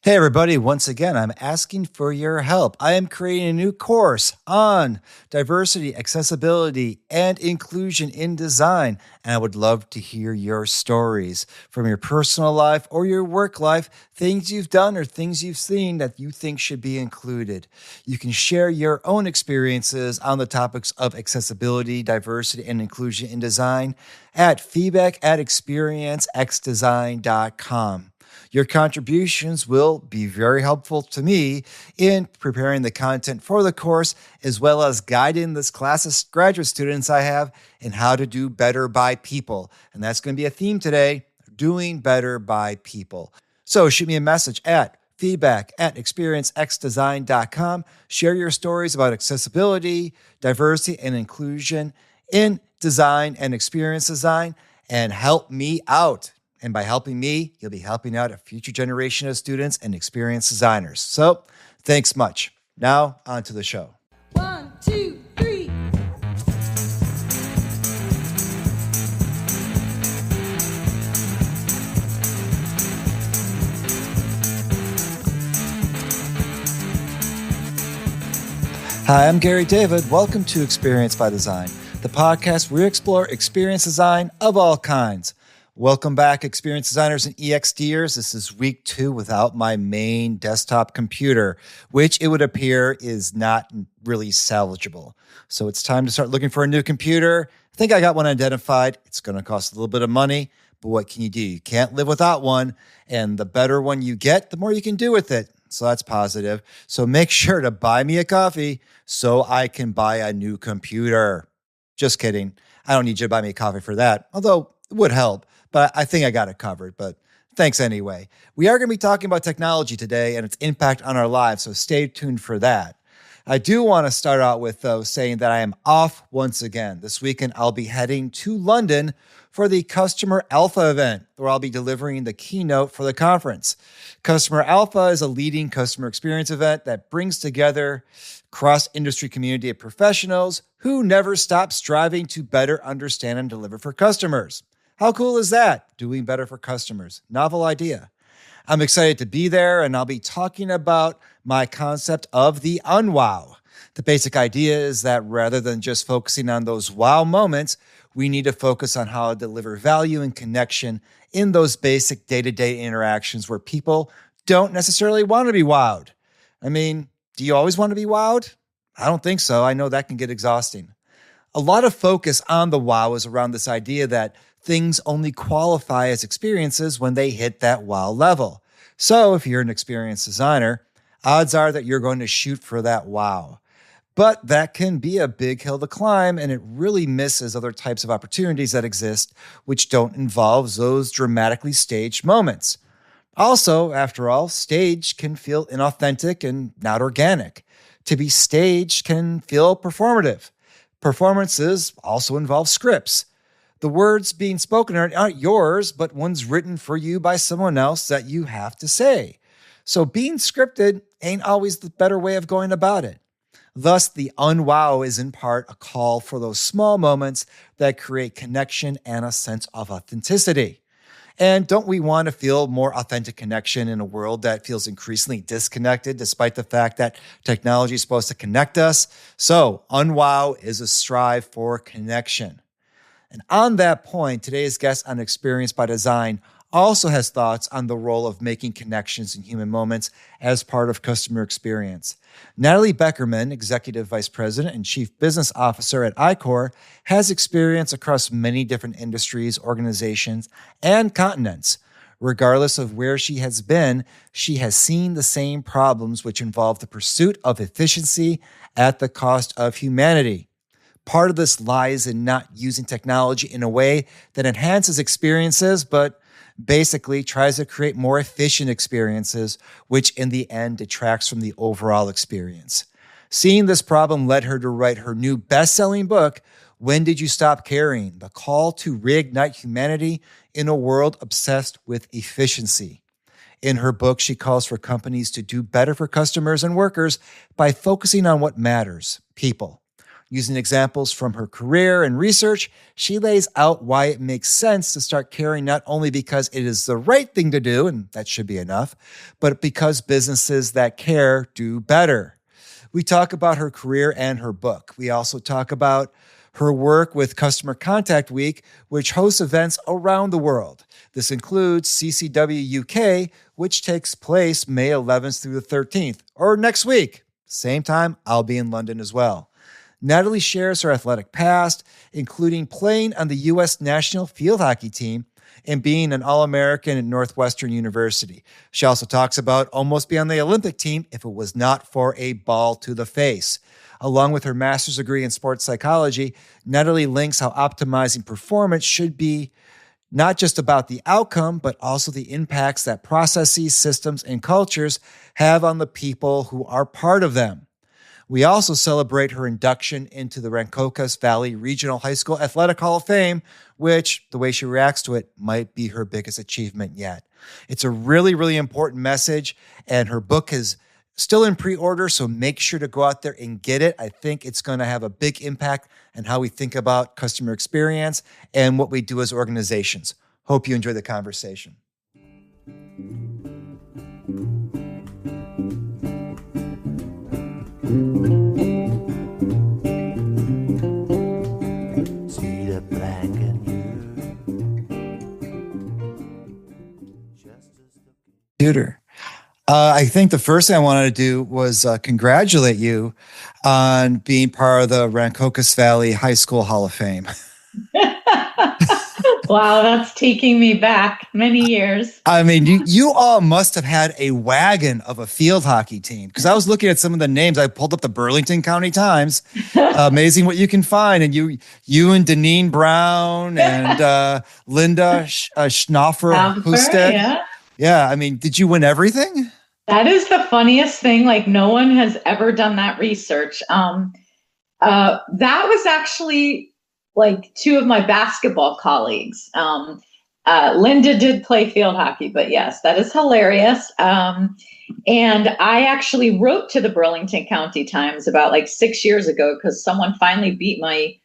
Hey, everybody. Once again, I'm asking for your help. I am creating a new course on diversity, accessibility, and inclusion in design. And I would love to hear your stories from your personal life or your work life, things you've done or things you've seen that you think should be included. You can share your own experiences on the topics of accessibility, diversity, and inclusion in design at feedback@experiencexdesign.com. Your contributions will be very helpful to me in preparing the content for the course, as well as guiding this class's graduate students I have in how to do better by people. And that's going to be a theme today, doing better by people. So shoot me a message at feedback@experiencexdesign.com. Share your stories about accessibility, diversity, and inclusion in design and experience design, and help me out. And by helping me, you'll be helping out a future generation of students and experienced designers. So thanks much. Now, on to the show. 1, 2, 3. Hi, I'm Gary David. Welcome to Experience by Design, the podcast where we explore experience design of all kinds. Welcome back, experience designers and EXDers. This is week 2 without my main desktop computer, which it would appear is not really salvageable. So it's time to start looking for a new computer. I think I got one identified. It's going to cost a little bit of money, but what can you do? You can't live without one. And the better one you get, the more you can do with it. So that's positive. So make sure to buy me a coffee so I can buy a new computer. Just kidding. I don't need you to buy me a coffee for that, although it would help. But I think I got it covered. But thanks anyway. We are going to be talking about technology today and its impact on our lives, so stay tuned for that. I do want to start out with, though, saying that I am off once again. This weekend, I'll be heading to London for the Customer Alpha event, where I'll be delivering the keynote for the conference. Customer Alpha is a leading customer experience event that brings together cross-industry community of professionals who never stop striving to better understand and deliver for customers. How cool is that? Doing better for customers. Novel idea. I'm excited to be there, and I'll be talking about my concept of the unwow. The basic idea is that rather than just focusing on those wow moments, we need to focus on how to deliver value and connection in those basic day-to-day interactions where people don't necessarily want to be wowed. I mean, do you always want to be wowed? I don't think so. I know that can get exhausting. A lot of focus on the wow is around this idea that things only qualify as experiences when they hit that wow level. So if you're an experienced designer, odds are that you're going to shoot for that wow. But that can be a big hill to climb, and it really misses other types of opportunities that exist, which don't involve those dramatically staged moments. Also, after all, stage can feel inauthentic and not organic. To be staged can feel performative. Performances also involve scripts. The words being spoken aren't yours, but ones written for you by someone else that you have to say. So being scripted ain't always the better way of going about it. Thus, the unwow is in part a call for those small moments that create connection and a sense of authenticity. And don't we want to feel more authentic connection in a world that feels increasingly disconnected, despite the fact that technology is supposed to connect us? So, unwow is a strive for connection. And on that point, today's guest on Experience by Design also has thoughts on the role of making connections in human moments as part of customer experience. Natalie Beckerman, Executive Vice President and Chief Business Officer at iCor, has experience across many different industries, organizations, and continents. Regardless of where she has been, she has seen the same problems which involve the pursuit of efficiency at the cost of humanity. Part of this lies in not using technology in a way that enhances experiences, but basically tries to create more efficient experiences, which in the end detracts from the overall experience. Seeing this problem led her to write her new best-selling book, When Did You Stop Caring? The Call to Reignite Humanity in a World Obsessed with Efficiency. In her book, she calls for companies to do better for customers and workers by focusing on what matters, people. Using examples from her career and research, she lays out why it makes sense to start caring not only because it is the right thing to do, and that should be enough, but because businesses that care do better. We talk about her career and her book. We also talk about her work with Customer Contact Week, which hosts events around the world. This includes CCW UK, which takes place May 11th through the 13th, or next week. Same time, I'll be in London as well. Natalie shares her athletic past, including playing on the U.S. national field hockey team and being an All-American at Northwestern University. She also talks about almost being on the Olympic team if it was not for a ball to the face. Along with her master's degree in sports psychology, Natalie links how optimizing performance should be not just about the outcome, but also the impacts that processes, systems, and cultures have on the people who are part of them. We also celebrate her induction into the Rancocas Valley Regional High School Athletic Hall of Fame, which, the way she reacts to it, might be her biggest achievement yet. It's a really, really important message, and her book is still in pre-order, so make sure to go out there and get it. I think it's going to have a big impact on how we think about customer experience and what we do as organizations. Hope you enjoy the conversation. Computer. I think the first thing I wanted to do was congratulate you on being part of the Rancocas Valley High School Hall of Fame. Wow, that's taking me back many years. I mean, you all must have had a wagon of a field hockey team, because I was looking at some of the names. I pulled up the Burlington County Times. Amazing what you can find. And you and Deneen Brown and Linda Schnoffer-Husted. Yeah. Yeah, I mean, did you win everything? That is the funniest thing. Like, no one has ever done that research. That was actually like two of my basketball colleagues. Linda did play field hockey, but yes, that is hilarious. And I actually wrote to the Burlington County Times about like 6 years ago because someone finally beat my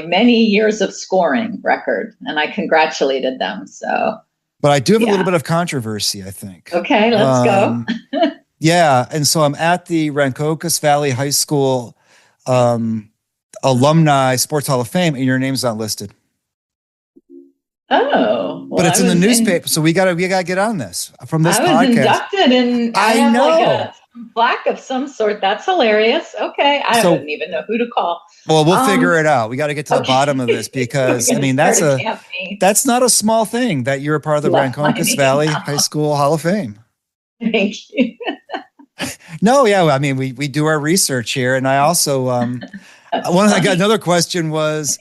many years of scoring record, and I congratulated them. So. But I do have a little bit of controversy, I think. Okay, let's go. Yeah, and so I'm at the Rancocas Valley High School Alumni Sports Hall of Fame, and your name's not listed. Oh, well, but it's in the newspaper, so we gotta get on this from this podcast. I was inducted, and I know like a plaque of some sort. That's hilarious. Okay, I wouldn't even know who to call. Well, we'll figure it out. We got to get to the bottom of this because I mean that's not a small thing that you're a part of the Rancocas Valley High School Hall of Fame. Thank you. No, yeah, I mean we do our research here, and I also I got another question was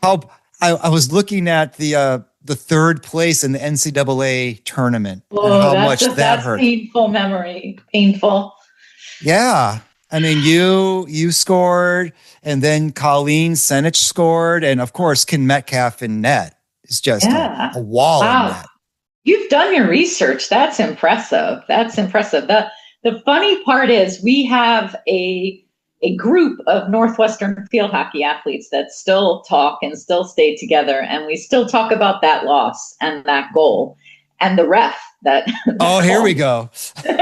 how I was looking at the third place in the NCAA tournament and how much that hurt. Painful memory. Painful. Yeah. I mean, you scored, and then Colleen Senich scored, and of course, Ken Metcalf in net is just a wall in net. You've done your research. That's impressive. The funny part is we have a group of Northwestern field hockey athletes that still talk and still stay together, and we still talk about that loss and that goal and the ref that. Oh, here we go. The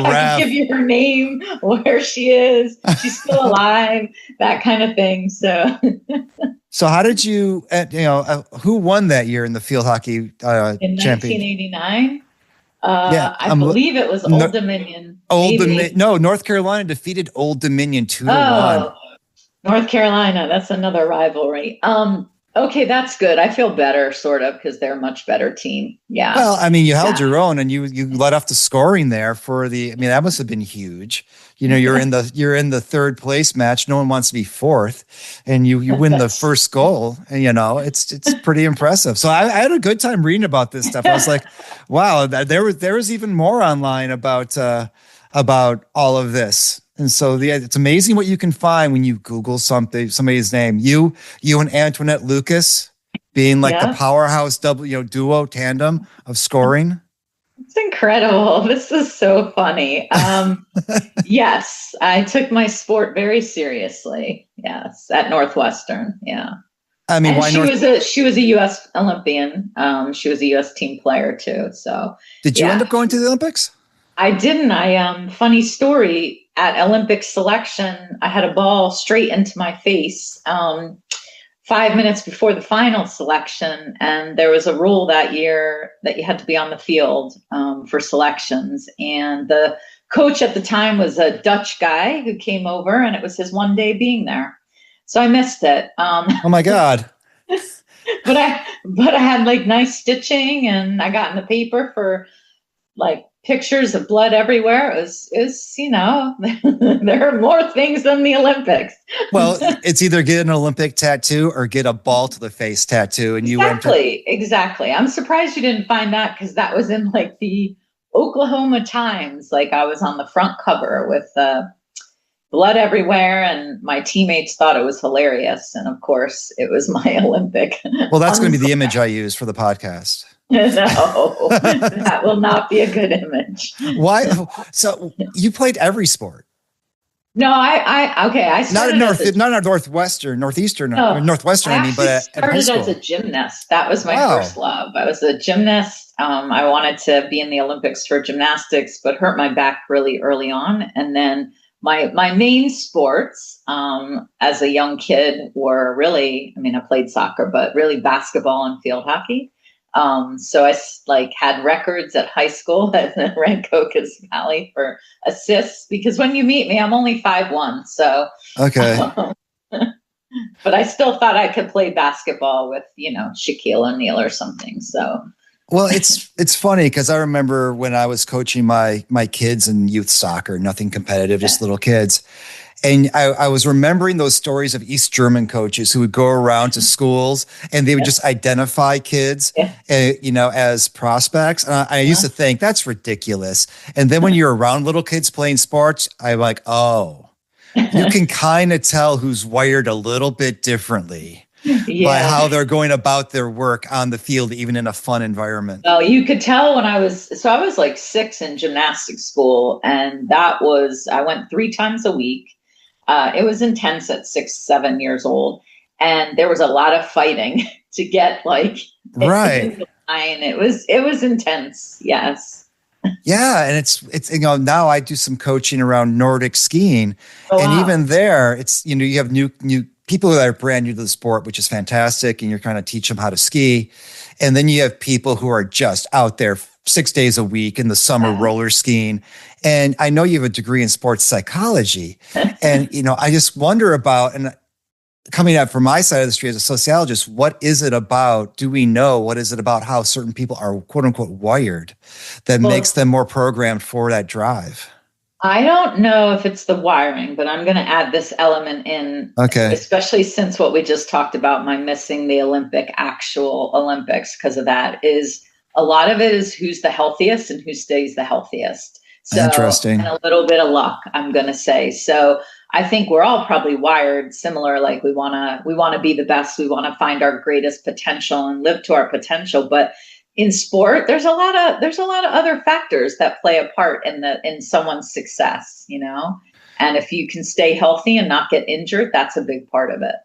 ref. I can give you her name, where she is, she's still alive, that kind of thing. So how did you? Who won that year in the field hockey in 1989? I believe it was Old Dominion. North Carolina defeated Old Dominion 2-1. North Carolina, that's another rivalry. Okay, that's good. I feel better, sort of, because they're a much better team. Yeah. Well, I mean, you held your own, and you let off the scoring there for the. I mean, that must have been huge. You know, you're in the third place match. No one wants to be fourth, and you win the first goal. And it's pretty impressive. So I had a good time reading about this stuff. I was like, wow, there was even more online about all of this. And so it's amazing what you can find when you Google somebody's name. You and Antoinette Lucas being like the powerhouse duo tandem of scoring. It's incredible. This is so funny. Yes, I took my sport very seriously. Yes, at Northwestern. Yeah. I mean, And why North? she was a US Olympian. She was a US team player too. So Did you end yeah. up going to the Olympics? I didn't. Funny story, at Olympic selection, I had a ball straight into my face. 5 minutes before the final selection, and there was a rule that year that you had to be on the field for selections. And the coach at the time was a Dutch guy who came over, and it was his one day being there, so I missed it. Oh my God. But I had like nice stitching, and I got in the paper for like pictures of blood everywhere. It was there are more things than the Olympics. Well, it's either get an Olympic tattoo or get a ball to the face tattoo. And you went for, Exactly. I'm surprised you didn't find that, because that was in like the Oklahoma Times. Like, I was on the front cover with blood everywhere, and my teammates thought it was hilarious. And of course, it was my Olympic. well, that's going to be the image I use for the podcast. No, that will not be a good image. Why? So you played every sport. No, I started not at Northwestern, Northeastern, no, Northwestern. I mean, but at high started school. as a gymnast. That was my first love. I was a gymnast. I wanted to be in the Olympics for gymnastics, but hurt my back really early on. And then my main sports as a young kid were really, I mean, I played soccer, but really basketball and field hockey. So I like had records at high school at the Ranco Valley for assists, because when you meet me, I'm only 5'1". So, okay. But I still thought I could play basketball with, Shaquille O'Neal or something. So, well, it's funny because I remember when I was coaching my kids in youth soccer, nothing competitive, just little kids. And I was remembering those stories of East German coaches who would go around to schools and they would just identify kids, as prospects. And I used to think that's ridiculous. And then when you're around little kids playing sports, I'm like, oh, you can kind of tell who's wired a little bit differently by how they're going about their work on the field, even in a fun environment. Well, you could tell I was like 6 in gymnastics school, and I went 3 times a week. It was intense at 6, 7 years old. And there was a lot of fighting to get right. It was intense. Yes. Yeah. And it's, now I do some coaching around Nordic skiing. Even there, it's, you have new people that are brand new to the sport, which is fantastic. And you're trying to teach them how to ski. And then you have people who are just out there 6 days a week in the summer roller skiing. And I know you have a degree in sports psychology. And, I just wonder about, and coming out from my side of the street as a sociologist, what is it about? Do we know what is it about how certain people are quote unquote wired that makes them more programmed for that drive? I don't know if it's the wiring, but I'm going to add this element in, especially since what we just talked about, my missing the actual Olympics because of that, is a lot of it is who's the healthiest and who stays the healthiest. So, interesting. And a little bit of luck, I'm going to say. So I think we're all probably wired similar. Like we want to be the best. We want to find our greatest potential and live to our potential. But in sport, there's a lot of other factors that play a part in someone's success, and if you can stay healthy and not get injured, that's a big part of it.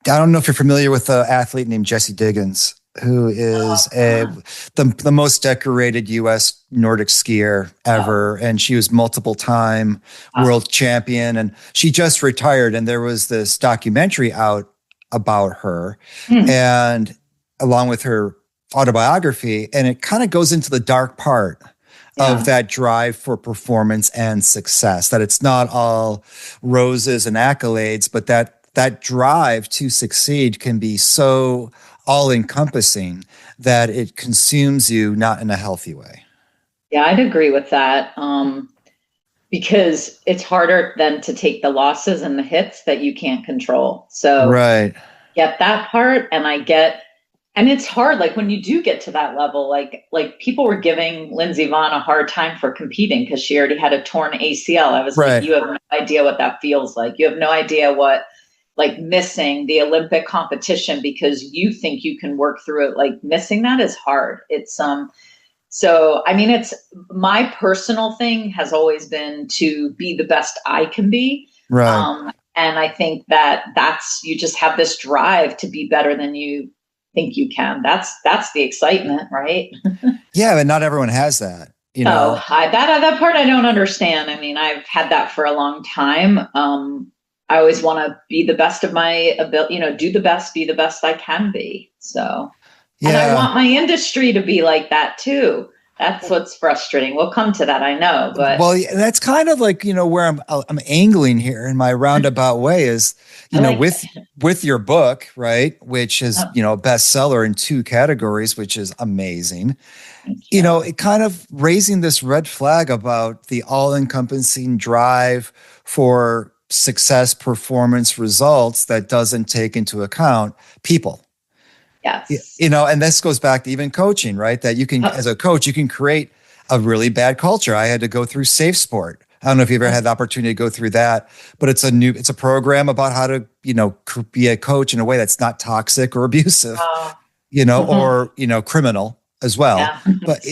I don't know if you're familiar with an athlete named Jessie Diggins, who is the most decorated U.S. Nordic skier ever. And she was multiple-time world champion. And she just retired. And there was this documentary out about her and along with her autobiography. And it kind of goes into the dark part of that drive for performance and success, that it's not all roses and accolades, but that drive to succeed can be so all-encompassing that it consumes you not in a healthy way. Yeah, I'd agree with that. Because it's harder than to take the losses and the hits that you can't control. So get that part. And it's hard. Like when you do get to that level, like people were giving Lindsey Vonn a hard time for competing because she already had a torn ACL. I was like, you have no idea what that feels like. You have no idea what, like, missing the Olympic competition because you think you can work through it. Like missing that is hard. It's So, I mean, it's my personal thing has always been to be the best I can be. Right. And I think you just have this drive to be better than you think you can. That's the excitement, right? Yeah, but not everyone has that, No, that part I don't understand. I mean, I've had that for a long time. I always want to be the best of my ability, do the best, be the best I can be. So, and I Yeah. want my industry to be like that too. That's what's frustrating. We'll come to that, I know, but Well, yeah, that's kind of like, where I'm angling here in my roundabout way is, I like with your book, right, which is, that. a bestseller in 2 categories, which is amazing. Thank you. It kind of raising this red flag about the all-encompassing drive for success, performance, results that doesn't take into account people. Yes. And this goes back to even coaching, right? That you can, as a coach, you can create a really bad culture. I had to go through Safe Sport. I don't know if you've ever had the opportunity to go through that, but it's a program about how to, be a coach in a way that's not toxic or abusive, or, criminal as well. Yeah. But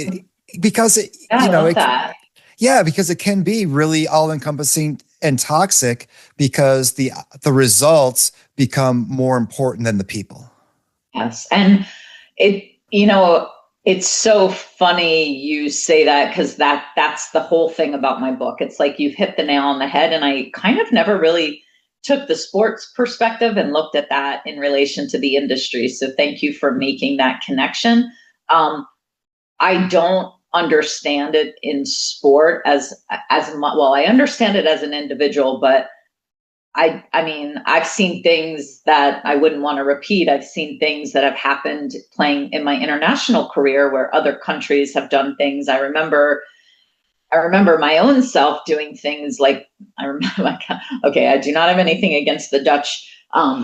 because I love that. yeah, because it can be really all encompassing and toxic because the results become more important than the people. Yes. And it's so funny you say that because that's the whole thing about my book. It's like you've hit the nail on the head. And I kind of never really took the sports perspective and looked at that in relation to the industry. So thank you for making that connection. I don't understand it in sport as much. Well, I understand it as an individual, but I mean, I've seen things that I wouldn't want to repeat. I've seen things that have happened playing in my international career where other countries have done things. I remember my own self doing things like, I do not have anything against the Dutch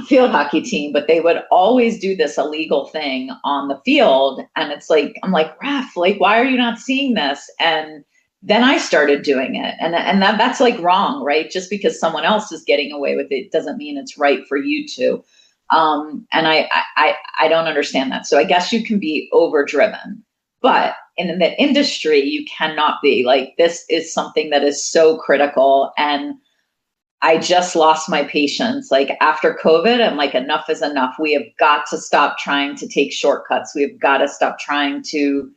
field hockey team, but they would always do this illegal thing on the field. And it's like, I'm like, Ref, like, why are you not seeing this? And then I started doing it. And that's like wrong, right? Just because someone else is getting away with it doesn't mean it's right for you to. And I don't understand that. So I guess you can be overdriven, but in the industry, you cannot be. Like, this is something that is so critical. And I just lost my patience. Like, after COVID, I'm like, enough is enough. We have got to stop trying to take shortcuts. We have got to stop trying to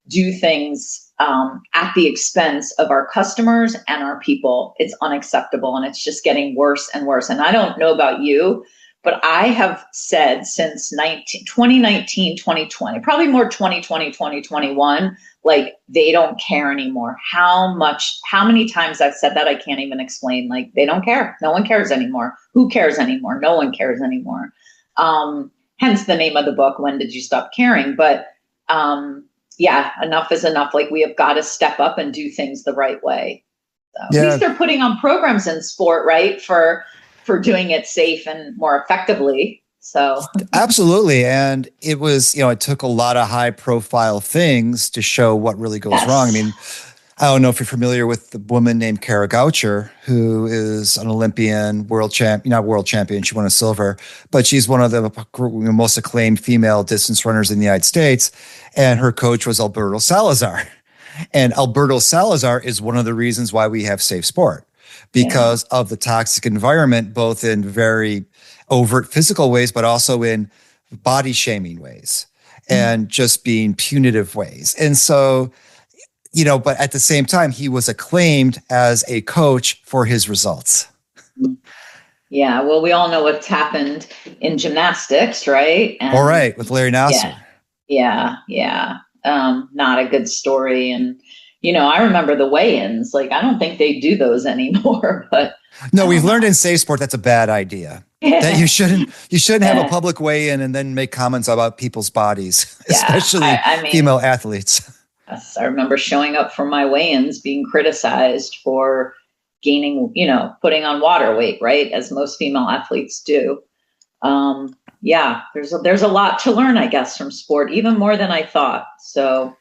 do things at the expense of our customers and our people. It's unacceptable, and it's just getting worse and worse. And I don't know about you, but I have said since 2019, 2020, probably more 2020, 2021, like, they don't care anymore. How many times I've said that I can't even explain. Like, they don't care. No one cares anymore. Who cares anymore? No one cares anymore. Hence the name of the book, When Did You Stop Caring? But yeah, enough is enough. Like, we have got to step up and do things the right way. So, at least they're putting on programs in sport, right? For doing it safe and more effectively. So absolutely. And it was, it took a lot of high profile things to show what really goes wrong. I mean, I don't know if you're familiar with the woman named Kara Goucher, who is an Olympian, not world champion. She won a silver, but she's one of the most acclaimed female distance runners in the United States. And her coach was Alberto Salazar. And Alberto Salazar is one of the reasons why we have safe sport, because of the toxic environment, both in very overt physical ways, but also in body shaming ways and just being punitive ways. And so, but at the same time, he was acclaimed as a coach for his results. Yeah. Well, we all know what's happened in gymnastics, right? And all right. With Larry Nassar. Yeah. Not a good story. And, I remember the weigh-ins. Like, I don't think they do those anymore, but. No, we've learned in Safe Sport that's a bad idea. That you shouldn't have a public weigh-in and then make comments about people's bodies, especially female athletes. Yes, I remember showing up for my weigh-ins being criticized for gaining, putting on water weight, right? As most female athletes do. There's a lot to learn, I guess, from sport, even more than I thought. So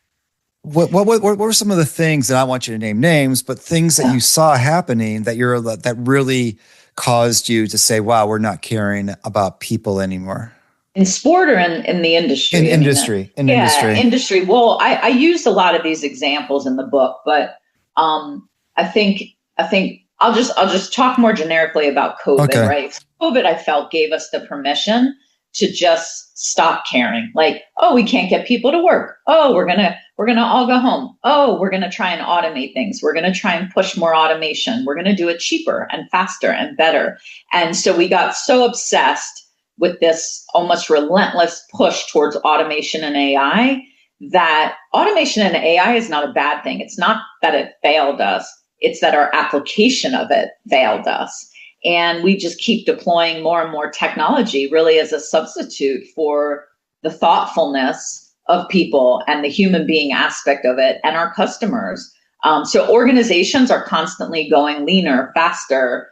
what were some of the things, and I want you to name names, but things that you saw happening that really caused you to say, wow, we're not caring about people anymore? In sport or in the industry? In industry. Industry. Well, I used a lot of these examples in the book, but I think I'll just talk more generically about COVID, Okay. right? COVID, I felt, gave us the permission to just stop caring. Like, oh, we can't get people to work. Oh, we're gonna all go home. Oh, we're gonna try and automate things. We're gonna try and push more automation. We're gonna do it cheaper and faster and better. And so we got so obsessed with this almost relentless push towards automation and AI, that automation and AI is not a bad thing. It's not that it failed us. It's that our application of it failed us. And we just keep deploying more and more technology really as a substitute for the thoughtfulness of people and the human being aspect of it and our customers. So organizations are constantly going leaner, faster,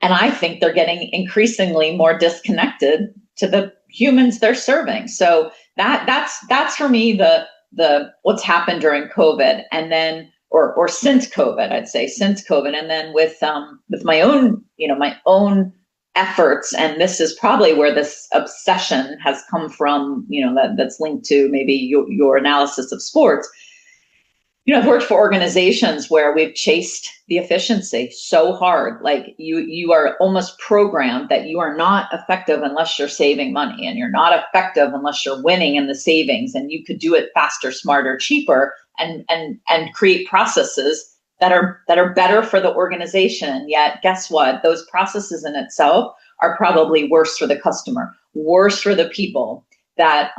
and I think they're getting increasingly more disconnected to the humans they're serving. So that's for me the what's happened during COVID, and then or since COVID, I'd say since COVID, and then with my own efforts, and this is probably where this obsession has come from. That's linked to maybe your analysis of sports. I've worked for organizations where we've chased the efficiency so hard. Like you are almost programmed that you are not effective unless you're saving money, and you're not effective unless you're winning in the savings, and you could do it faster, smarter, cheaper, and create processes that are better for the organization. And yet, guess what? Those processes in itself are probably worse for the customer, worse for the people that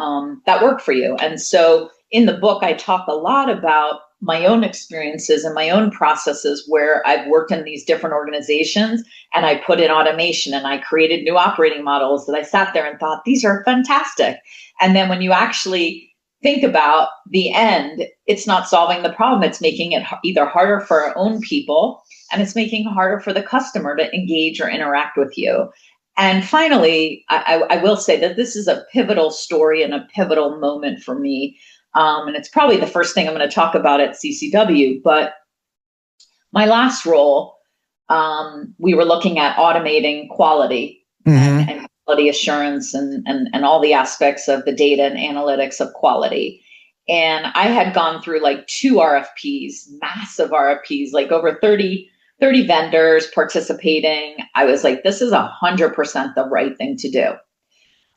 work for you. And so in the book, I talk a lot about my own experiences and my own processes where I've worked in these different organizations, and I put in automation and I created new operating models that I sat there and thought, these are fantastic. And then when you actually think about the end, it's not solving the problem. It's making it either harder for our own people, and it's making it harder for the customer to engage or interact with you. And finally, I will say that this is a pivotal story and a pivotal moment for me. And it's probably the first thing I'm going to talk about at CCW. But my last role, we were looking at automating quality and quality assurance and all the aspects of the data and analytics of quality. And I had gone through like 2 RFPs, massive RFPs, like over 30 vendors participating. I was like, this is 100% the right thing to do.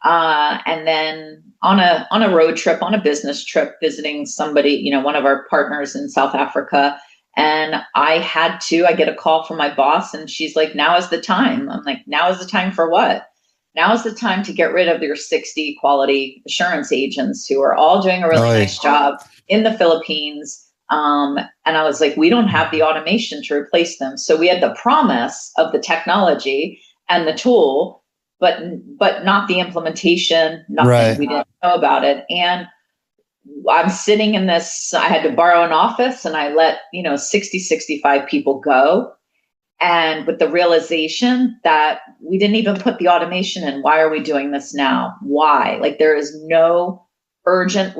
And then on a road trip, on a business trip, visiting somebody, one of our partners in South Africa, and I get a call from my boss, and she's like, now is the time. I'm like, now is the time for what? Now is the time to get rid of your 60 quality assurance agents who are all doing a really nice job in the Philippines. And I was like, we don't have the automation to replace them. So we had the promise of the technology and the tool, but not the implementation, nothing. Right. We didn't know about it. And I'm sitting in this, I had to borrow an office, and I let, 60, 65 people go. And with the realization that we didn't even put the automation in, why are we doing this now? Why? Like, there is no urgent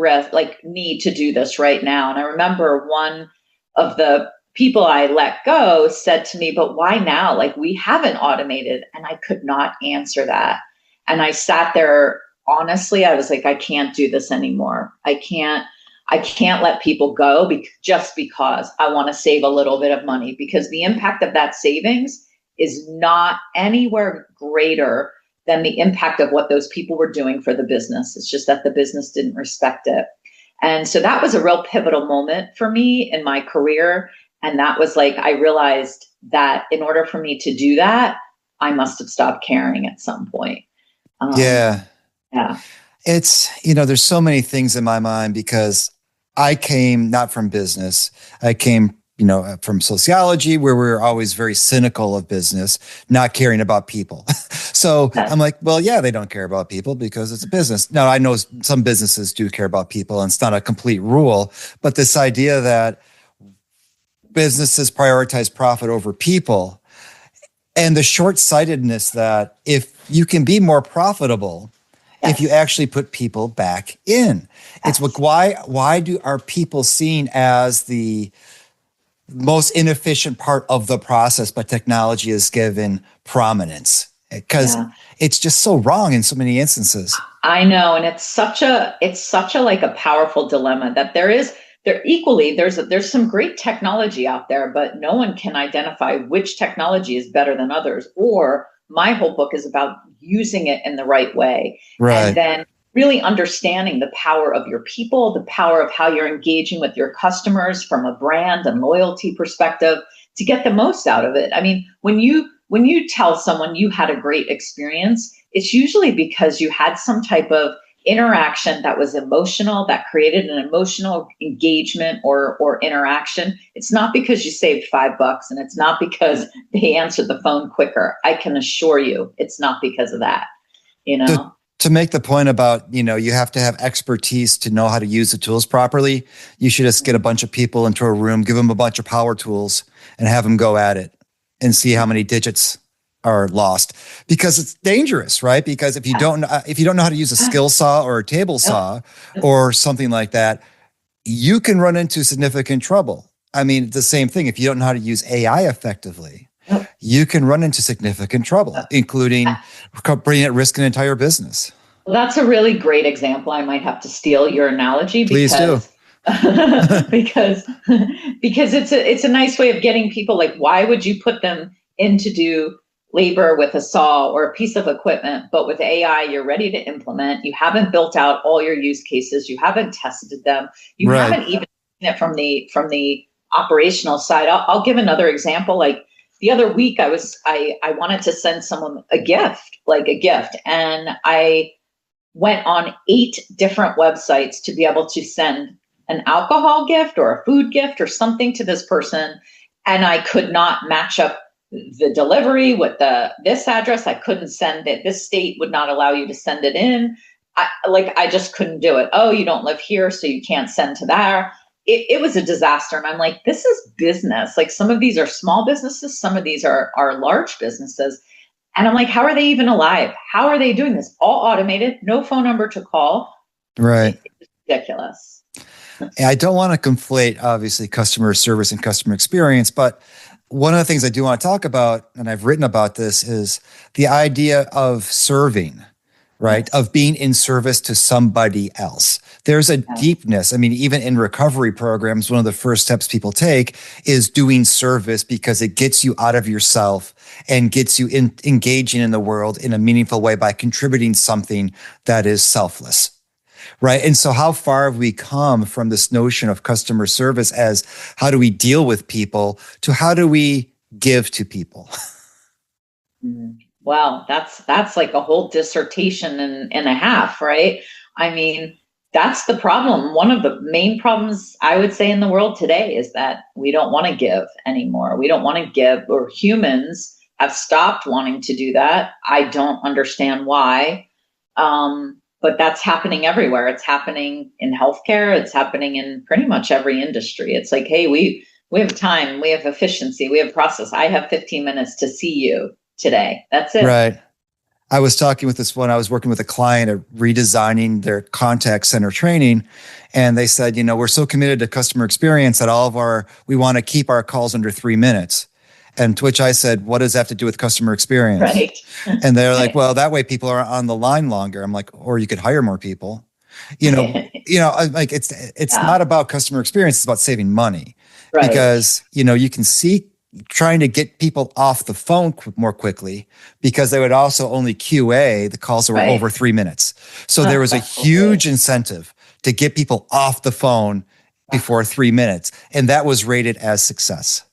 need to do this right now. And I remember one of the people I let go said to me, but why now? Like, we haven't automated. And I could not answer that. And I sat there, honestly, I was like, I can't do this anymore. I can't let people go just because I want to save a little bit of money, because the impact of that savings is not anywhere greater than the impact of what those people were doing for the business. It's just that the business didn't respect it. And so that was a real pivotal moment for me in my career. And that was like, I realized that in order for me to do that, I must have stopped caring at some point. Yeah. Yeah. It's, there's so many things in my mind, because I came not from business. I came, from sociology, where we're always very cynical of business, not caring about people. So I'm like, well, yeah, they don't care about people because it's a business. Now, I know some businesses do care about people, and it's not a complete rule, but this idea that businesses prioritize profit over people, and the short-sightedness that if you can be more profitable, if you actually put people back in. It's why are people seen as the most inefficient part of the process, but technology is given prominence? because Yeah. it's just so wrong in so many instances. I know, and it's such a like a powerful dilemma that there's some great technology out there, but no one can identify which technology is better than others. Or my whole book is about using it in the right way, and Right. then really understanding the power of your people, the power of how you're engaging with your customers from a brand and loyalty perspective to get the most out of it. I mean, when you tell someone you had a great experience, it's usually because you had some type of interaction that was emotional, that created an emotional engagement or interaction. It's not because you saved $5 and it's not because they answered the phone quicker. I can assure you it's not because of that, you To, know? to make the point about, you have to have expertise to know how to use the tools properly, you should just get a bunch of people into a room, give them a bunch of power tools, and have them go at it and see how many digits are lost, because it's dangerous, right? Because if you don't know how to use a skill saw or a table Yep. saw or something like that, you can run into significant trouble. I mean, the same thing. If you don't know how to use AI effectively, Yep. you can run into significant trouble, including bringing at risk an entire business. Well, that's a really great example. I might have to steal your analogy Please do. because because because it's a nice way of getting people, like, why would you put them in to do labor with a saw or a piece of equipment, but with AI you're ready to implement. You haven't built out all your use cases, you haven't tested them, you Right. haven't even seen it from the operational side. I'll give another example. Like the other week I wanted to send someone a gift, and I went on 8 different websites to be able to send an alcohol gift or a food gift or something to this person. And I could not match up the delivery with this address. I couldn't send it. This state would not allow you to send it in. I just couldn't do it. Oh, you don't live here, so you can't send to there. It was a disaster. And I'm like, this is business. Like, some of these are small businesses, some of these are large businesses. And I'm like, how are they even alive? How are they doing this? All automated, no phone number to call. Right. It's ridiculous. And I don't want to conflate, obviously, customer service and customer experience, but one of the things I do want to talk about, and I've written about this, is the idea of serving, right? Yes. Of being in service to somebody else. There's a Yes. deepness. I mean, even in recovery programs, one of the first steps people take is doing service, because it gets you out of yourself and gets you engaging in the world in a meaningful way by contributing something that is selfless. Right. And so how far have we come from this notion of customer service as how do we deal with people to how do we give to people? Well, that's like a whole dissertation and a half, right? I mean, that's the problem. One of the main problems I would say in the world today is that we don't want to give anymore. We don't want to give, or humans have stopped wanting to do that. I don't understand why. But that's happening everywhere. It's happening in healthcare. It's happening in pretty much every industry. It's like, hey, we have time, we have efficiency, we have process. I have 15 minutes to see you today. That's it. Right. I was talking with this one, I was working with a client at redesigning their contact center training. And they said, we're so committed to customer experience that we want to keep our calls under 3 minutes. And to which I said, what does that have to do with customer experience? Right. And they're like, well, that way people are on the line longer. I'm like, or you could hire more people. Like it's Yeah. not about customer experience, it's about saving money. Right. Because, you can see trying to get people off the phone more quickly, because they would also only QA the calls that were Right. over 3 minutes. So there was a huge incentive to get people off the phone before 3 minutes. And that was rated as success.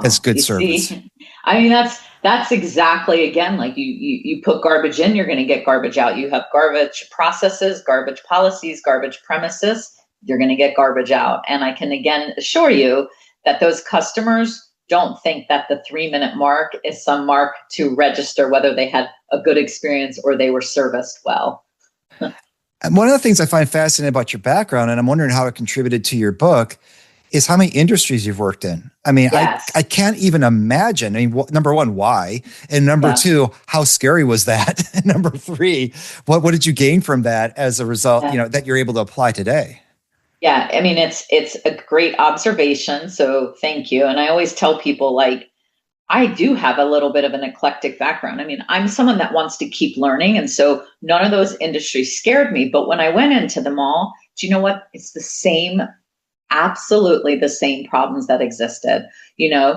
As good service. See? I mean, that's exactly, again, like you put garbage in, you're going to get garbage out. You have garbage processes, garbage policies, garbage premises, you're going to get garbage out. And I can again assure you that those customers don't think that the 3-minute mark is some mark to register whether they had a good experience or they were serviced well. And one of the things I find fascinating about your background, and I'm wondering how it contributed to your book, is how many industries you've worked in. I mean, Yes. I can't even imagine. I mean, number one, why? And number two, how scary was that? And number three, what did you gain from that as a result, that you're able to apply today? Yeah, I mean, it's a great observation. So thank you. And I always tell people, like, I do have a little bit of an eclectic background. I mean, I'm someone that wants to keep learning. And so none of those industries scared me. But when I went into them all, do you know what? It's the same, absolutely the same problems that existed.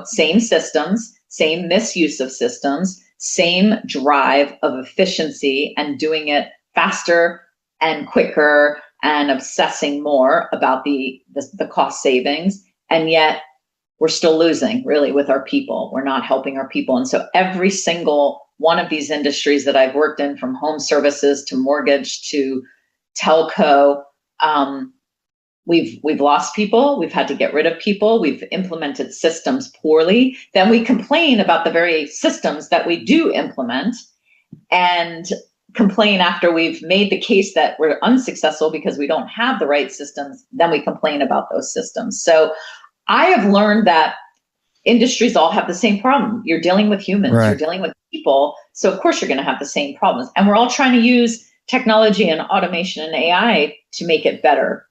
Same systems, same misuse of systems, same drive of efficiency and doing it faster and quicker and obsessing more about the cost savings. And yet we're still losing really with our people. We're not helping our people. And so every single one of these industries that I've worked in, from home services to mortgage to telco, we've lost people. We've had to get rid of people. We've implemented systems poorly. Then we complain about the very systems that we do implement and complain after we've made the case that we're unsuccessful because we don't have the right systems. Then we complain about those systems. So I have learned that industries all have the same problem. You're dealing with humans, Right. You're dealing with people. So of course you're going to have the same problems. And we're all trying to use technology and automation and AI to make it better.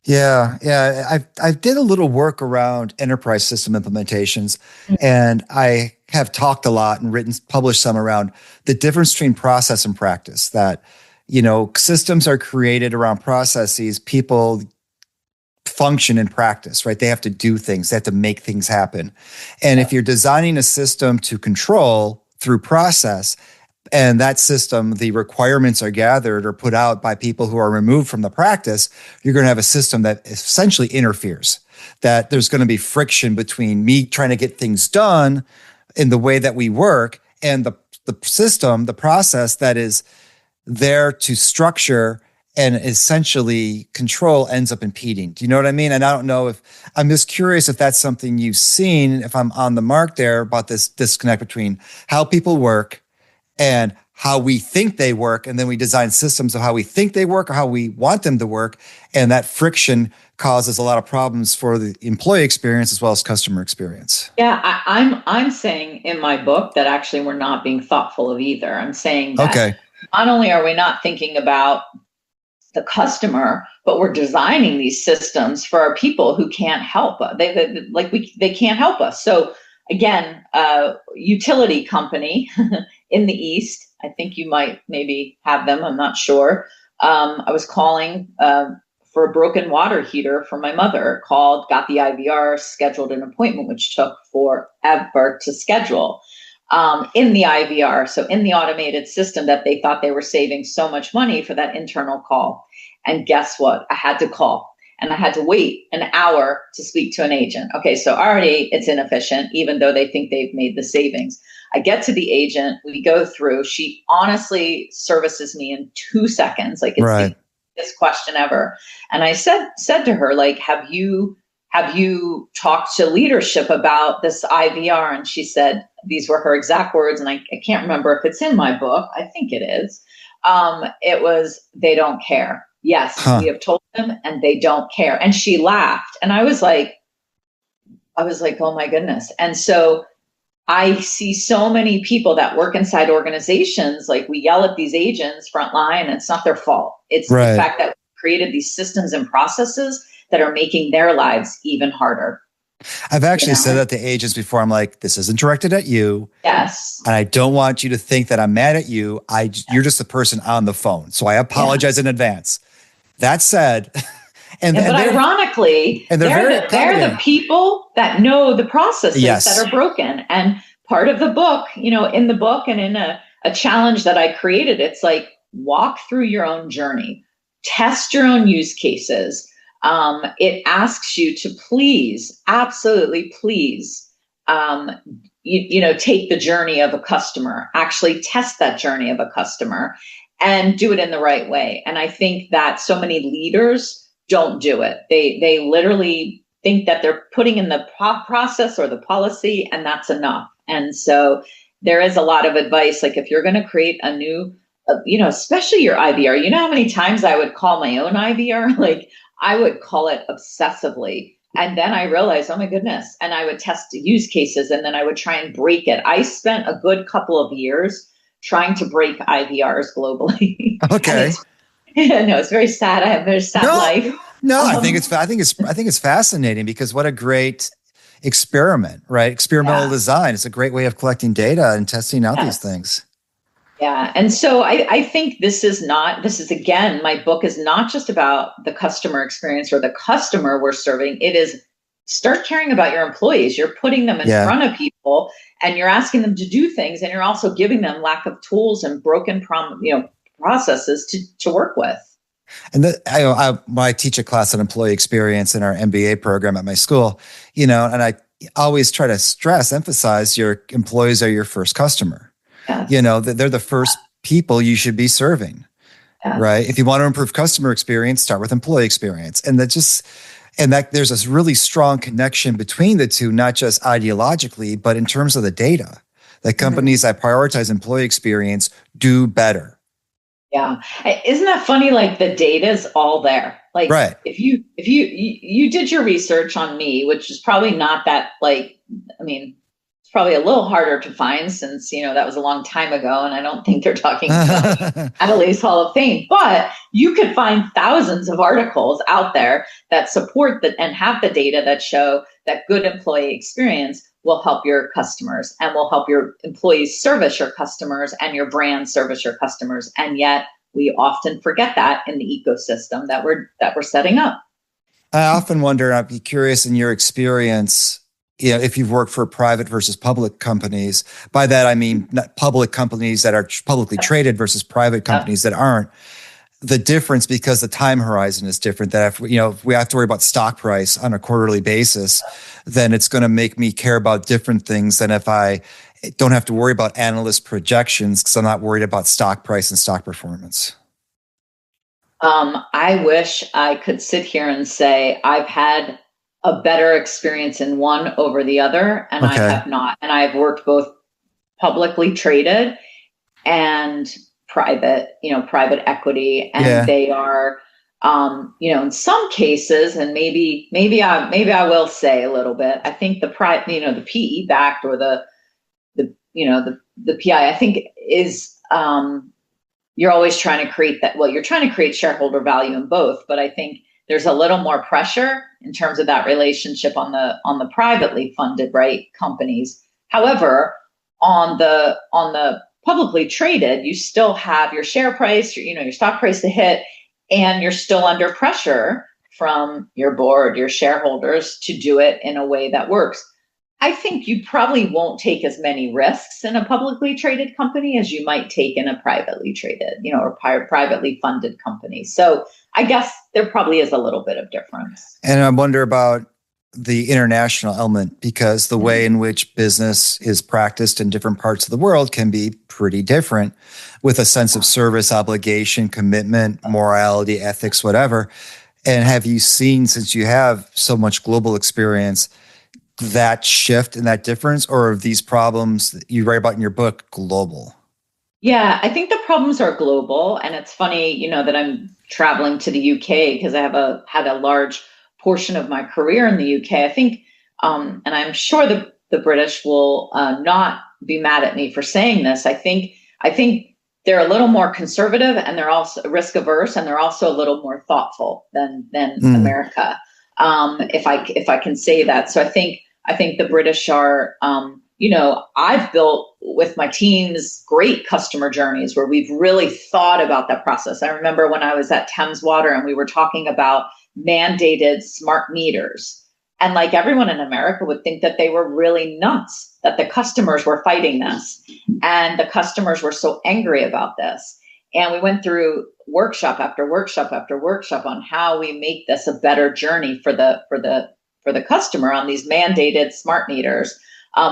Yeah, yeah. I did a little work around enterprise system implementations, and I have talked a lot and published some around the difference between process and practice. That, systems are created around processes. People function in practice, right? They have to do things. They have to make things happen. And if you're designing a system to control through process, and that system, the requirements are gathered or put out by people who are removed from the practice, you're going to have a system that essentially interferes, that there's going to be friction between me trying to get things done in the way that we work and the system, the process that is there to structure and essentially control ends up impeding. Do you know what I mean? And I don't know I'm just curious if that's something you've seen, if I'm on the mark there, about this disconnect between how people work and how we think they work. And then we design systems of how we think they work or how we want them to work. And that friction causes a lot of problems for the employee experience as well as customer experience. Yeah, I'm saying in my book that actually we're not being thoughtful of either. I'm saying that not only are we not thinking about the customer, but we're designing these systems for our people who can't help us. They can't help us. So again, utility company in the East, I think you might maybe have them, I'm not sure. I was calling for a broken water heater for my mother, got the IVR, scheduled an appointment, which took forever to schedule. In the IVR, so in the automated system that they thought they were saving so much money for that internal call. And guess what? I had to call and I had to wait an hour to speak to an agent. Okay, so already it's inefficient, even though they think they've made the savings. I get to the agent, we go through, she honestly services me in 2 seconds. Like it's the biggest question ever. And I said to her, like, have you talked to leadership about this IVR? And she said, these were her exact words, and I can't remember if it's in my book. I think it is. It was, they don't care. Yes, we have told them and they don't care. And she laughed. And I was like, oh my goodness. And so I see so many people that work inside organizations, like we yell at these agents frontline, and it's not their fault. It's the fact that we created these systems and processes that are making their lives even harder. I've actually said that to agents before. I'm like, this isn't directed at you. Yes. And I don't want you to think that I'm mad at you. You're just a person on the phone. So I apologize in advance. That said, but ironically, they're the people that know the processes that are broken. And part of the book, in the book and in a challenge that I created, it's like, walk through your own journey, test your own use cases. It asks you to please, absolutely please, take the journey of a customer, actually test that journey of a customer and do it in the right way. And I think that so many leaders don't do it. They literally think that they're putting in the process or the policy and that's enough. And so there is a lot of advice, like if you're going to create a new, especially your IVR, how many times I would call my own IVR? Like I would call it obsessively. And then I realized, oh my goodness. And I would test use cases and then I would try and break it. I spent a good couple of years trying to break IVRs globally. Okay. It's very sad. I have a very sad life. No, I think it's fascinating because what a great experiment, right? Experimental Yeah. design. It's a great way of collecting data and testing out these Yes. things. Yeah. And so I think this is again, my book is not just about the customer experience or the customer we're serving. It is start caring about your employees. You're putting them in Yeah. front of people and you're asking them to do things and you're also giving them lack of tools and broken processes to work with. And when I teach a class on employee experience in our MBA program at my school, and I always try to emphasize your employees are your first customer. Yes. That they're the first people you should be serving, Yes. right? If you want to improve customer experience, start with employee experience. And that there's this really strong connection between the two, not just ideologically, but in terms of the data. That companies that prioritize employee experience do better. Yeah. Isn't that funny? Like the data is all there. Like right. if you did your research on me, which is probably not that it's probably a little harder to find since, that was a long time ago. And I don't think they're talking about Natalie's Hall of Fame, but you could find thousands of articles out there that support that and have the data that show that good employee experience will help your customers and will help your employees service your customers and your brand service your customers. And yet we often forget that in the ecosystem that we're setting up. I often wonder, I'd be curious in your experience, if you've worked for private versus public companies. By that, I mean not public companies that are publicly traded versus private companies that aren't. The difference, because the time horizon is different, that if we have to worry about stock price on a quarterly basis, then it's going to make me care about different things than if I don't have to worry about analyst projections because I'm not worried about stock price and stock performance. I wish I could sit here and say I've had a better experience in one over the other, and I have not. And I've worked both publicly traded and private equity, and they are, in some cases, and maybe I will say a little bit. I think the the PE backed or the PI, I think is, you're always trying to create that. Well, you're trying to create shareholder value in both, but I think there's a little more pressure in terms of that relationship on the privately funded companies. However, on the publicly traded, you still have your share price, your stock price to hit, and you're still under pressure from your board, your shareholders to do it in a way that works. I think you probably won't take as many risks in a publicly traded company as you might take in a privately traded, or privately funded company. So I guess there probably is a little bit of difference. And I wonder about the international element, because the way in which business is practiced in different parts of the world can be pretty different, with a sense of service, obligation, commitment, morality, ethics, whatever. And have you seen, since you have so much global experience, that shift and that difference, or are these problems that you write about in your book global? Yeah, I think the problems are global. And it's funny, that I'm traveling to the UK because I had a large portion of my career in the UK. I think, and I'm sure the British will not be mad at me for saying this. I think they're a little more conservative, and they're also risk averse, and they're also a little more thoughtful than America, if I can say that. So I think the British are, I've built with my teams great customer journeys where we've really thought about that process. I remember when I was at Thames Water and we were talking about mandated smart meters, and like everyone in America would think that they were really nuts, that the customers were fighting this, and the customers were so angry about this. And we went through workshop after workshop after workshop on how we make this a better journey for the customer on these mandated smart meters.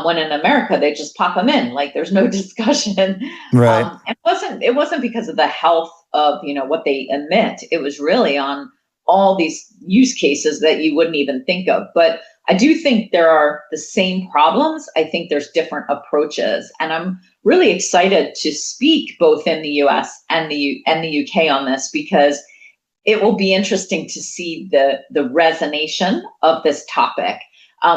When in America, they just pop them in, like there's no discussion. Right. It wasn't because of the health of, what they emit. It was really on all these use cases that you wouldn't even think of. But I do think there are the same problems. I think there's different approaches, and I'm really excited to speak both in the US and the UK on this, because it will be interesting to see the resonation of this topic,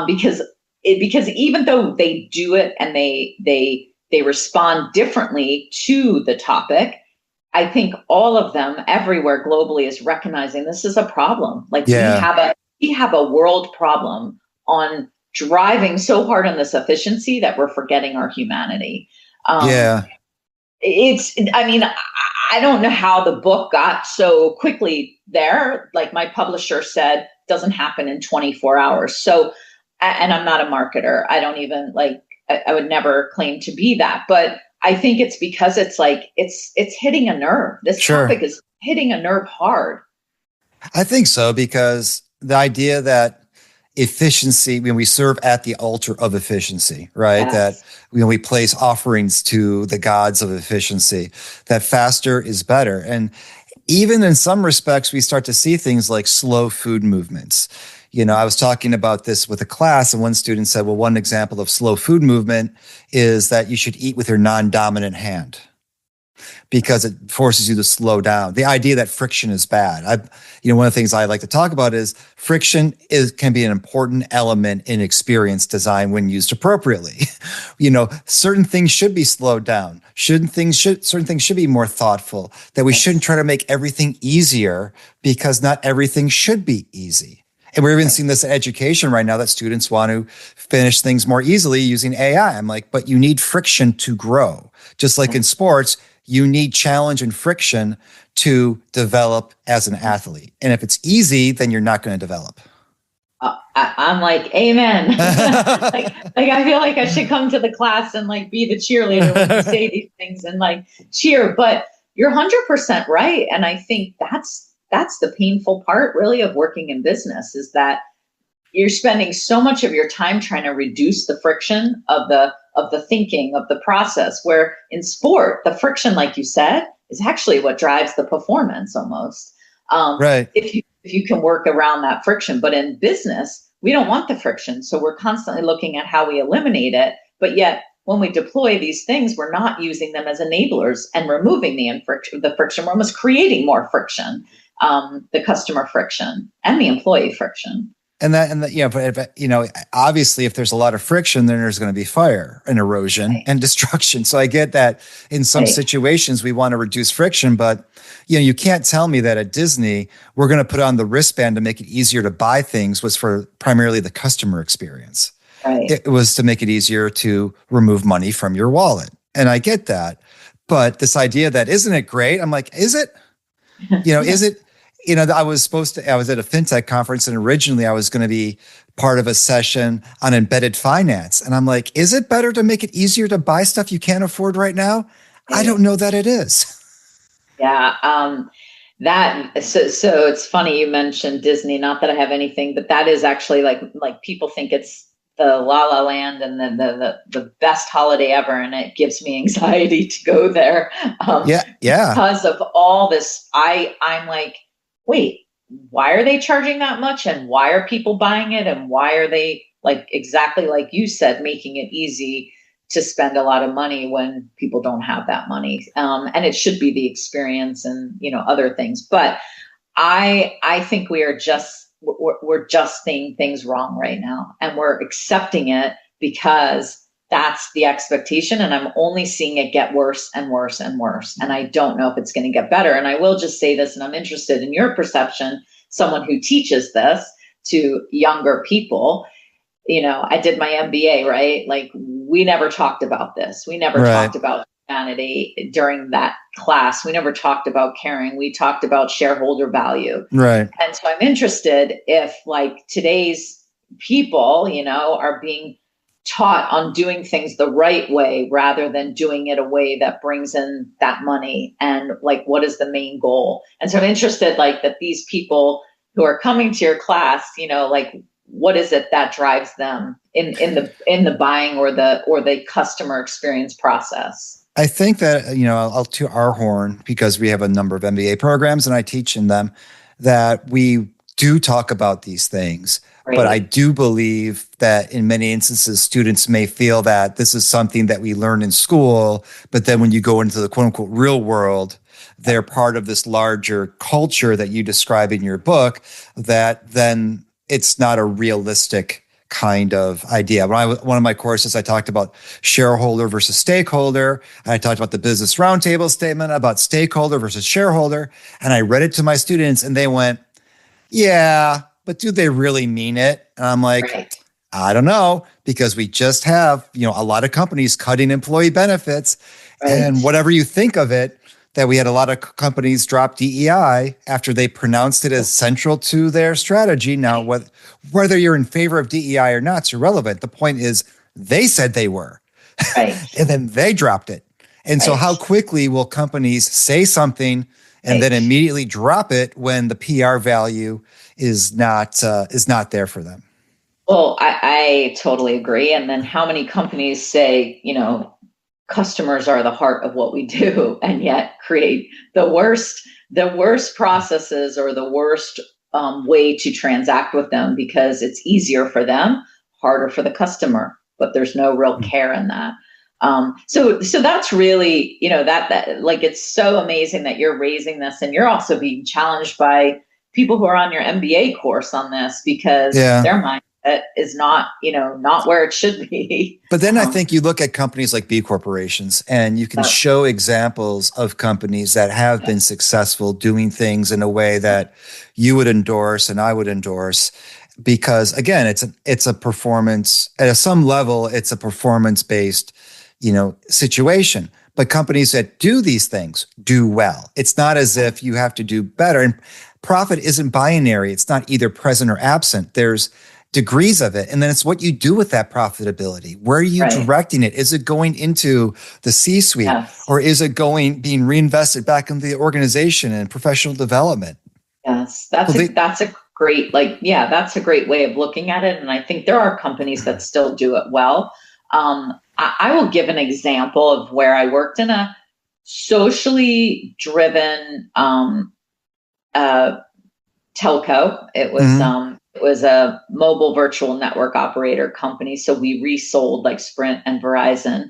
because even though they do it and they respond differently to the topic, I think all of them everywhere globally is recognizing this is a problem. Like we have a world problem on driving so hard on this efficiency that we're forgetting our humanity. Yeah. I mean, I don't know how the book got so quickly there. Like my publisher said, doesn't happen in 24 hours. So, and I'm not a marketer. I don't even like, I would never claim to be that, but I think it's because it's like, it's hitting a nerve. This topic is hitting a nerve hard. I think so, because the idea that efficiency, when we serve at the altar of efficiency, right? Yes. That when we place offerings to the gods of efficiency, that faster is better. And even in some respects, we start to see things like slow food movements. You know, I was talking about this with a class, and one student said, well, one example of slow food movement is that you should eat with your non-dominant hand, because it forces you to slow down. The idea that friction is bad. One of the things I like to talk about is friction can be an important element in experience design when used appropriately. Certain things should be slowed down. Certain things should be more thoughtful, that we shouldn't try to make everything easier, because not everything should be easy. And we're even seeing this in education right now, that students want to finish things more easily using AI. I'm like, but you need friction to grow. Just like in sports, you need challenge and friction to develop as an athlete. And if it's easy, then you're not going to develop. I'm like, amen. like I feel like I should come to the class and like be the cheerleader when you say these things and like cheer. But you're 100% right. And I think that's the painful part really of working in business, is that you're spending so much of your time trying to reduce the friction of the thinking, of the process, where in sport, the friction, like you said, is actually what drives the performance almost. Right. If you can work around that friction. But in business, we don't want the friction. So we're constantly looking at how we eliminate it. But yet when we deploy these things, we're not using them as enablers and removing the friction. We're almost creating more friction, the customer friction and the employee friction. But obviously, if there's a lot of friction, then there's going to be fire and erosion and destruction. So I get that in some situations we want to reduce friction, but you can't tell me that at Disney we're going to put on the wristband to make it easier to buy things was for primarily the customer experience. Right. It was to make it easier to remove money from your wallet, and I get that. But this idea that isn't it great? I'm like, is it? Is it? I was at a fintech conference, and originally I was going to be part of a session on embedded finance. And I'm like, is it better to make it easier to buy stuff you can't afford right now? I don't know that it is. Yeah. So it's funny you mentioned Disney, not that I have anything, but that is actually like people think it's the La La Land and the best holiday ever. And it gives me anxiety to go there. Yeah. Because of all this, I'm like, wait, why are they charging that much? And why are people buying it? And why are they, like, exactly like you said, making it easy to spend a lot of money when people don't have that money? And it should be the experience and, other things. But I think we're just seeing things wrong right now. And we're accepting it because that's the expectation. And I'm only seeing it get worse and worse and worse. And I don't know if it's going to get better. And I will just say this, and I'm interested in your perception, someone who teaches this to younger people. I did my MBA, right? Like, we never talked about this. We never talked about humanity during that class. We never talked about caring. We talked about shareholder value. Right. And so I'm interested if, like, today's people, are being taught on doing things the right way rather than doing it a way that brings in that money, and like, what is the main goal? And so I'm interested, like, that these people who are coming to your class, like, what is it that drives them in the buying or the customer experience process? I think that, I'll to our horn, because we have a number of MBA programs and I teach in them, that we do talk about these things. Right. But I do believe that in many instances, students may feel that this is something that we learn in school, but then when you go into the quote unquote real world, they're part of this larger culture that you describe in your book, that then it's not a realistic kind of idea. One of my courses, I talked about shareholder versus stakeholder. I talked about the business roundtable statement about stakeholder versus shareholder. And I read it to my students and they went, yeah, but do they really mean it? And I'm like, I don't know, because we just have, a lot of companies cutting employee benefits, and Right. whatever you think of it, that we had a lot of companies drop DEI after they pronounced it as central to their strategy. Now, whether you're in favor of DEI or not is irrelevant. The point is they said they were, Right. and then they dropped it. And so how quickly will companies say something and then immediately drop it when the PR value is not there for them? Well, I totally agree. And then how many companies say, customers are the heart of what we do, and yet create the worst processes or the worst way to transact with them because it's easier for them, harder for the customer, but there's no real care in that. So that's really, that like, it's so amazing that you're raising this, and you're also being challenged by people who are on your MBA course on this because their mindset is not where it should be. But then I think you look at companies like B corporations, and you can show examples of companies that have been successful doing things in a way that you would endorse and I would endorse. Because again, it's a performance at some level, it's a performance-based, situation. But companies that do these things do well. It's not as if you have to do better. And profit isn't binary. It's not either present or absent. There's degrees of it. And then it's what you do with that profitability. Where are you directing it? Is it going into the C-suite, or is it being reinvested back into the organization and professional development? Yes, that's a great, that's a great way of looking at it. And I think there are companies that still do it well. I will give an example of where I worked in a socially driven telco. It was a mobile virtual network operator company. So we resold like Sprint and Verizon.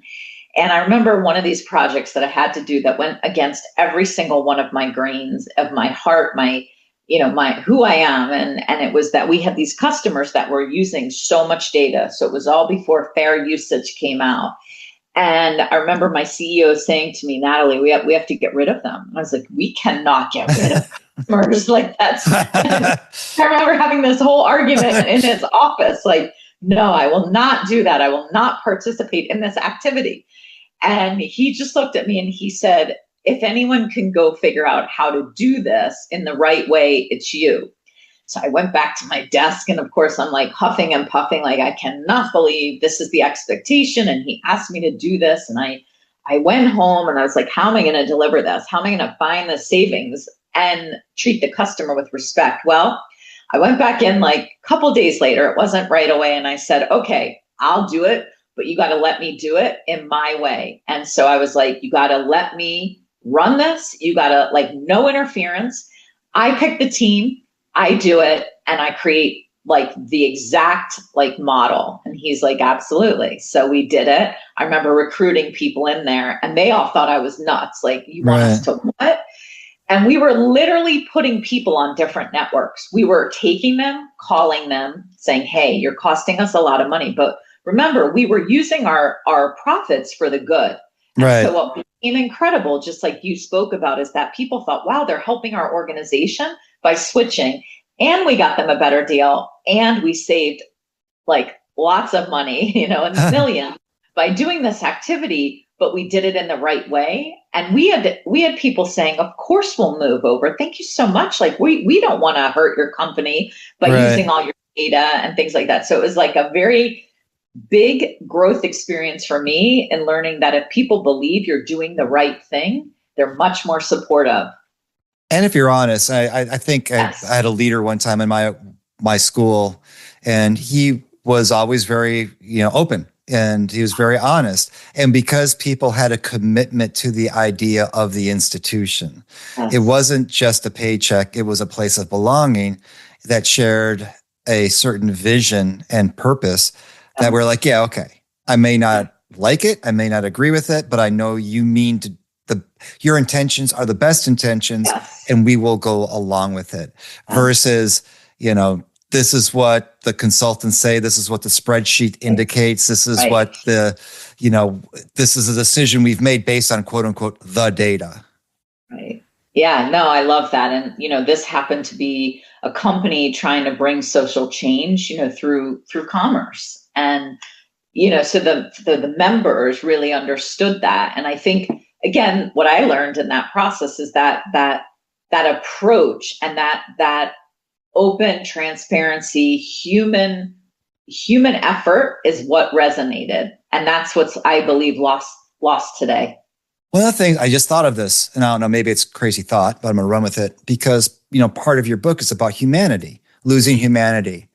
And I remember one of these projects that I had to do that went against every single one of my grains of my heart, my who I am. And it was that we had these customers that were using so much data. So it was all before fair usage came out. And I remember my CEO saying to me, Natalie, we have to get rid of them. And I was like, we cannot get rid of customers. Like I remember having this whole argument in his office. Like, no, I will not do that. I will not participate in this activity. And he just looked at me and he said, if anyone can go figure out how to do this in the right way, it's you. So I went back to my desk, and of course I'm like huffing and puffing, like I cannot believe this is the expectation. And he asked me to do this. And I went home and I was like, how am I going to deliver this? How am I going to find the savings and treat the customer with respect? Well, I went back in like a couple days later. It wasn't right away. And I said, okay, I'll do it, but you got to let me do it in my way. And so I was like, you got to let me run this. You got to no interference. I pick the team, I do it, and I create the exact model. And he's like, absolutely. So we did it. I remember recruiting people in there, and they all thought I was nuts. Like, you want us to what? And we were literally putting people on different networks. We were taking them, calling them, saying, hey, you're costing us a lot of money. But remember, we were using our profits for the good. And so what became incredible, just like you spoke about, is that people thought, wow, they're helping our organization by switching, and we got them a better deal, and we saved lots of money, and millions by doing this activity, but we did it in the right way. And we had people saying, of course we'll move over. Thank you so much. We don't want to hurt your company by using all your data and things like that. So it was like a very big growth experience for me in learning that if people believe you're doing the right thing, they're much more supportive. And if you're honest, I think I had a leader one time in my school, and he was always very, open, and he was very honest. And because people had a commitment to the idea of the institution, it wasn't just a paycheck. It was a place of belonging that shared a certain vision and purpose that we're like, yeah, okay, I may not like it, I may not agree with it, but I know you mean your intentions are the best intentions, and we will go along with it. Versus, this is what the consultants say, this is what the spreadsheet indicates, this is what this is a decision we've made based on quote unquote the data. Right. Yeah, no, I love that. And, this happened to be a company trying to bring social change, through commerce. And, so the members really understood that. And I think, again, what I learned in that process is that approach and that open transparency, human effort is what resonated. And that's what's, I believe, lost today. One of the things I just thought of this, and I don't know, maybe it's a crazy thought, but I'm going to run with it because, part of your book is about humanity, losing humanity.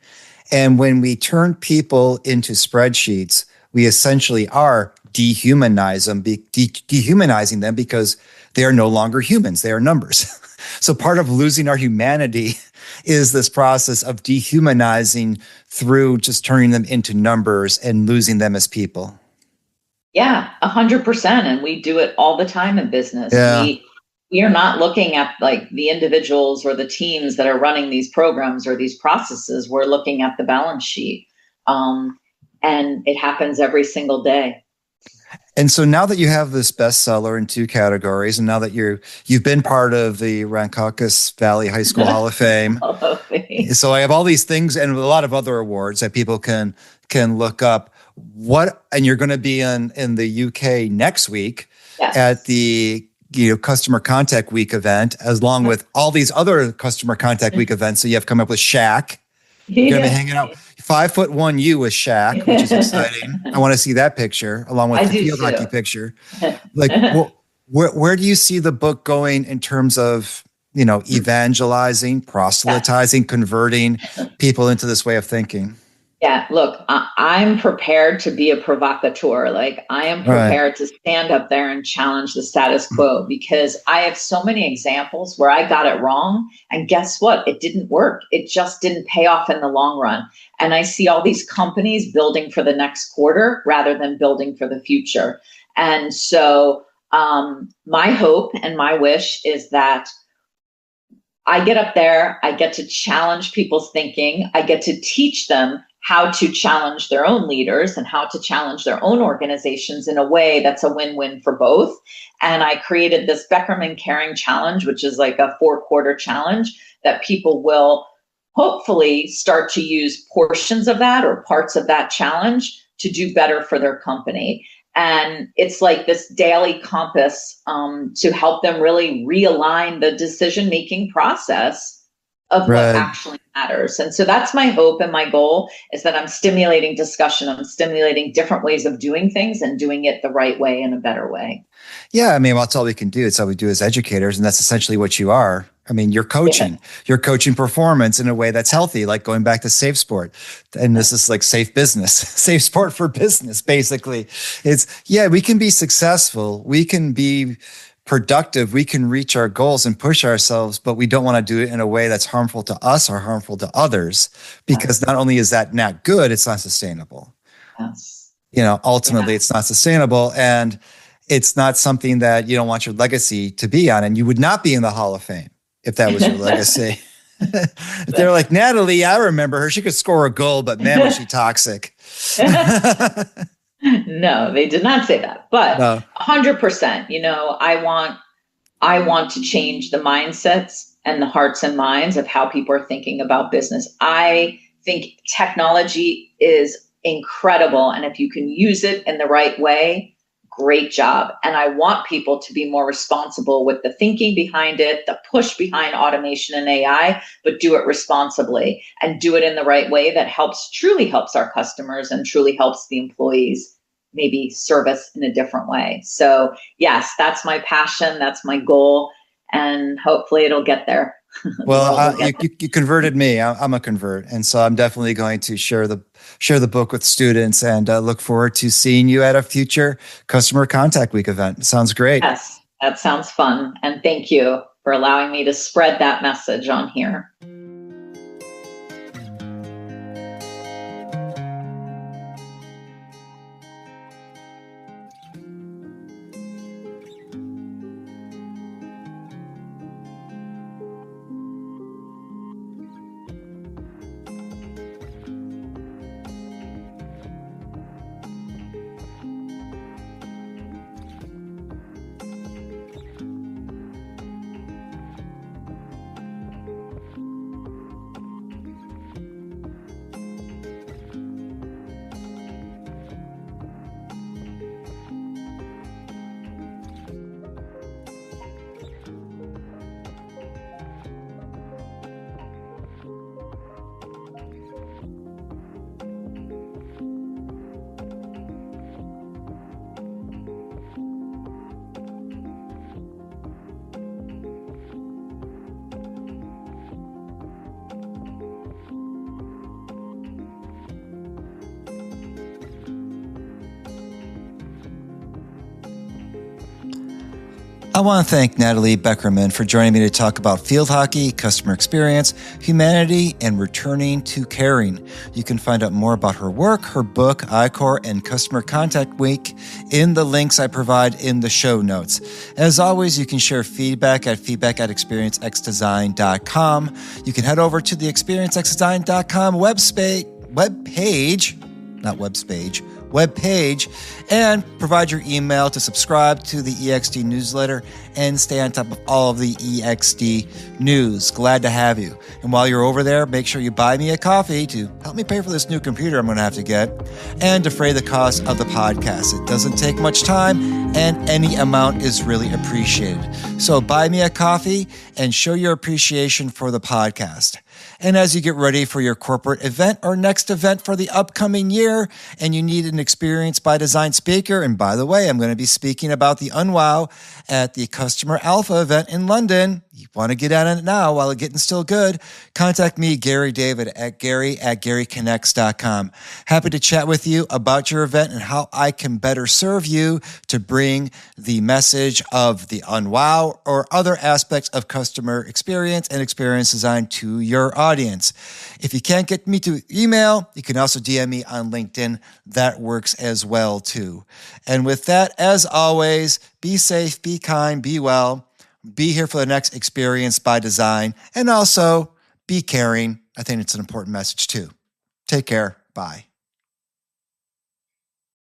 And when we turn people into spreadsheets, we essentially are dehumanizing them because they are no longer humans. They are numbers. So part of losing our humanity is this process of dehumanizing through just turning them into numbers and losing them as people. Yeah, 100%. And we do it all the time in business. Yeah. We are not looking at like the individuals or the teams that are running these programs or these processes. We're looking at the balance sheet. And it happens every single day. And so now that you have this bestseller in 2 categories, and now that you've been part of the Rancocas Valley High School Hall of Fame, so I have all these things and a lot of other awards that people can look up. And you're going to be in the UK next week at the Customer Contact Week event, as long with all these other Customer Contact Week events. So you have come up with Shaq. You're going to be hanging out 5'1" you with Shaq, which is exciting. I want to see that picture along with the field hockey picture. Like, where do you see the book going in terms of, evangelizing, proselytizing, converting people into this way of thinking? Yeah, look, I'm prepared to be a provocateur. Like, I am prepared to stand up there and challenge the status quo, because I have so many examples where I got it wrong. And guess what? It didn't work. It just didn't pay off in the long run. And I see all these companies building for the next quarter rather than building for the future. And so my hope and my wish is that I get up there, I get to challenge people's thinking, I get to teach them how to challenge their own leaders and how to challenge their own organizations in a way that's a win-win for both. And I created this Beckerman Caring Challenge, which is like a 4-quarter challenge that people will hopefully start to use portions of that or parts of that challenge to do better for their company. And it's like this daily compass to help them really realign the decision-making process of what actually matters. And so that's my hope and my goal, is that I'm stimulating discussion. I'm stimulating different ways of doing things and doing it the right way in a better way. Yeah. I mean, well, that's all we can do. It's all we do as educators. And that's essentially what you are. I mean, you're coaching. You're coaching performance in a way that's healthy, like going back to safe sport. And this is like safe business, safe sport for business, basically. We can be successful. We can be productive. We can reach our goals and push ourselves, but we don't want to do it in a way that's harmful to us or harmful to others, because not only is that not good, it's not sustainable. Yes. Ultimately it's not sustainable, and it's not something that you don't want your legacy to be on. And you would not be in the Hall of Fame if that was your legacy. They're like, Natalie, I remember her. She could score a goal, but man, was she toxic. No, they did not say that, but 100%, I want to change the mindsets and the hearts and minds of how people are thinking about business. I think technology is incredible. And if you can use it in the right way, great job. And I want people to be more responsible with the thinking behind it, the push behind automation and AI, but do it responsibly and do it in the right way that truly helps our customers and truly helps the employees maybe service in a different way. So yes, that's my passion. That's my goal. And hopefully it'll get there. Well, you converted me. I'm a convert. And so I'm definitely going to share the book with students, and look forward to seeing you at a future Customer Contact Week event. Sounds great. Yes, that sounds fun. And thank you for allowing me to spread that message on here. I want to thank Natalie Beckerman for joining me to talk about field hockey, customer experience, humanity, and returning to caring. You can find out more about her work, her book, iCore, and Customer Contact Week in the links I provide in the show notes. As always, you can share feedback at experiencexdesign.com. You can head over to the experiencexdesign.com webpage and provide your email to subscribe to the EXD newsletter and stay on top of all of the EXD news. Glad to have you. And while you're over there, make sure you buy me a coffee to help me pay for this new computer I'm going to have to get and defray the cost of the podcast. It doesn't take much time and any amount is really appreciated. So buy me a coffee and show your appreciation for the podcast. And as you get ready for your corporate event or next event for the upcoming year, and you need an Experience by Design speaker, and by the way, I'm going to be speaking about the Unwow at the Customer Alpha event in London. You want to get on it now while it's getting still good, contact me, Gary David, at gary@garyconnects.com. Happy to chat with you about your event and how I can better serve you to bring the message of the Unwow or other aspects of customer experience and experience design to your audience. If you can't get me to email, you can also DM me on LinkedIn. That works as well too. And with that, as always, be safe, be kind, be well. Be here for the next Experience by Design, and also be caring. I think it's an important message too. Take care. Bye.